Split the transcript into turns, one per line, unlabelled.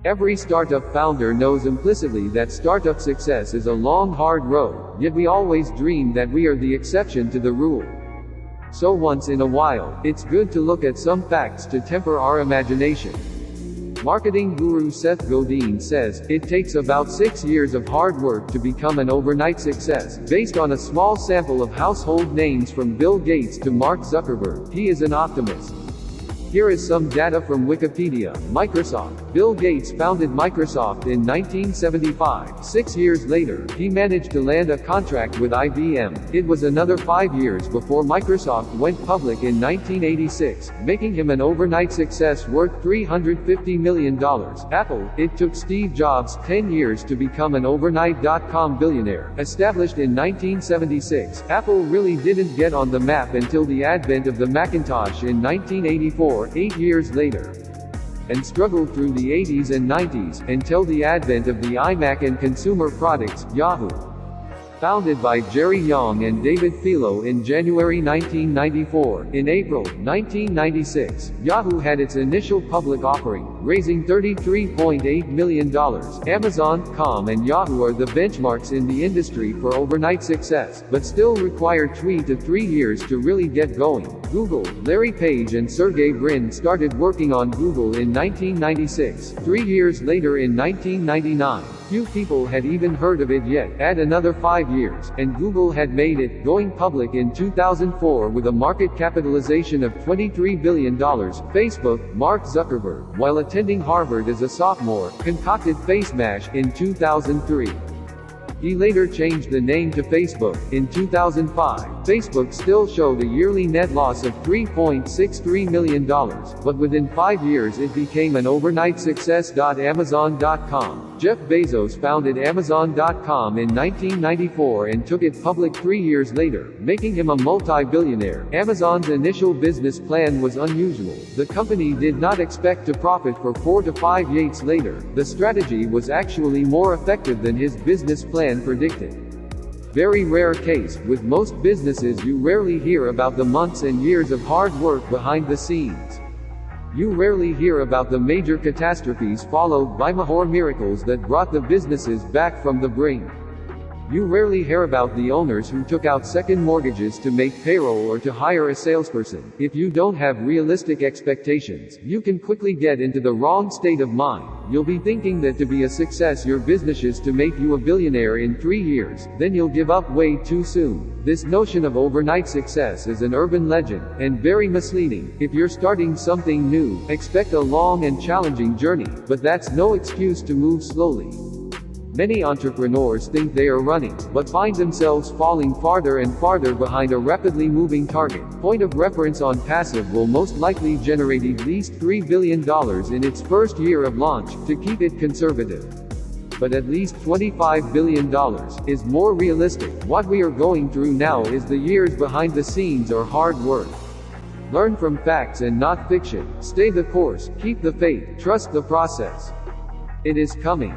Every startup founder knows implicitly that startup success is a long, hard road, yet we always dream that we are the exception to the rule. So once in a while, it's good to look at some facts to temper our imagination. Marketing guru Seth Godin says, it takes about 6 years of hard work to become an overnight success, based on a small sample of household names from Bill Gates to Mark Zuckerberg. He is an optimist. Here is some data from Wikipedia. Microsoft. Bill Gates founded Microsoft in 1975. 6 years later, he managed to land a contract with IBM. It was another 5 years before Microsoft went public in 1986, making him an overnight success worth $350 million. Apple. It took Steve Jobs 10 years to become an overnight dot-com billionaire. Established in 1976, Apple really didn't get on the map until the advent of the Macintosh in 1984. 8 years later, and struggled through the 80s and 90s, until the advent of the iMac and consumer products. Yahoo! Founded by Jerry Yang and David Filo in January 1994, in April 1996, Yahoo had its initial public offering, raising $33.8 million. Amazon.com and Yahoo are the benchmarks in the industry for overnight success, but still require 2 to 3 years to really get going. Google. Larry Page and Sergey Brin started working on Google in 1996. 3 years later in 1999, few people had even heard of it yet. Add another 5 years, and Google had made it, going public in 2004 with a market capitalization of $23 billion. Facebook. Mark Zuckerberg, while attending Harvard as a sophomore, concocted FaceMash in 2003. He later changed the name to Facebook. In 2005, Facebook still showed a yearly net loss of $3.63 million, but within 5 years it became an overnight success. Amazon.com. Jeff Bezos founded Amazon.com in 1994 and took it public 3 years later, making him a multi-billionaire. Amazon's initial business plan was unusual. The company did not expect to profit for 4 to 5 years later. The strategy was actually more effective than his business plan predicted. Very rare case. With most businesses, you rarely hear about the months and years of hard work behind the scenes. You rarely hear about the major catastrophes followed by mahor miracles that brought the businesses back from the brink. You rarely hear about the owners who took out second mortgages to make payroll or to hire a salesperson. If you don't have realistic expectations, you can quickly get into the wrong state of mind. You'll be thinking that to be a success your business is to make you a billionaire in 3 years, then you'll give up way too soon. This notion of overnight success is an urban legend, and very misleading. If you're starting something new, expect a long and challenging journey, but that's no excuse to move slowly. Many entrepreneurs think they are running, but find themselves falling farther and farther behind a rapidly moving target. Point of reference on Passive will most likely generate at least $3 billion in its first year of launch, to keep it conservative. But at least $25 billion is more realistic. What we are going through now is the years behind the scenes or hard work. Learn from facts and not fiction. Stay the course, keep the faith, trust the process. It is coming.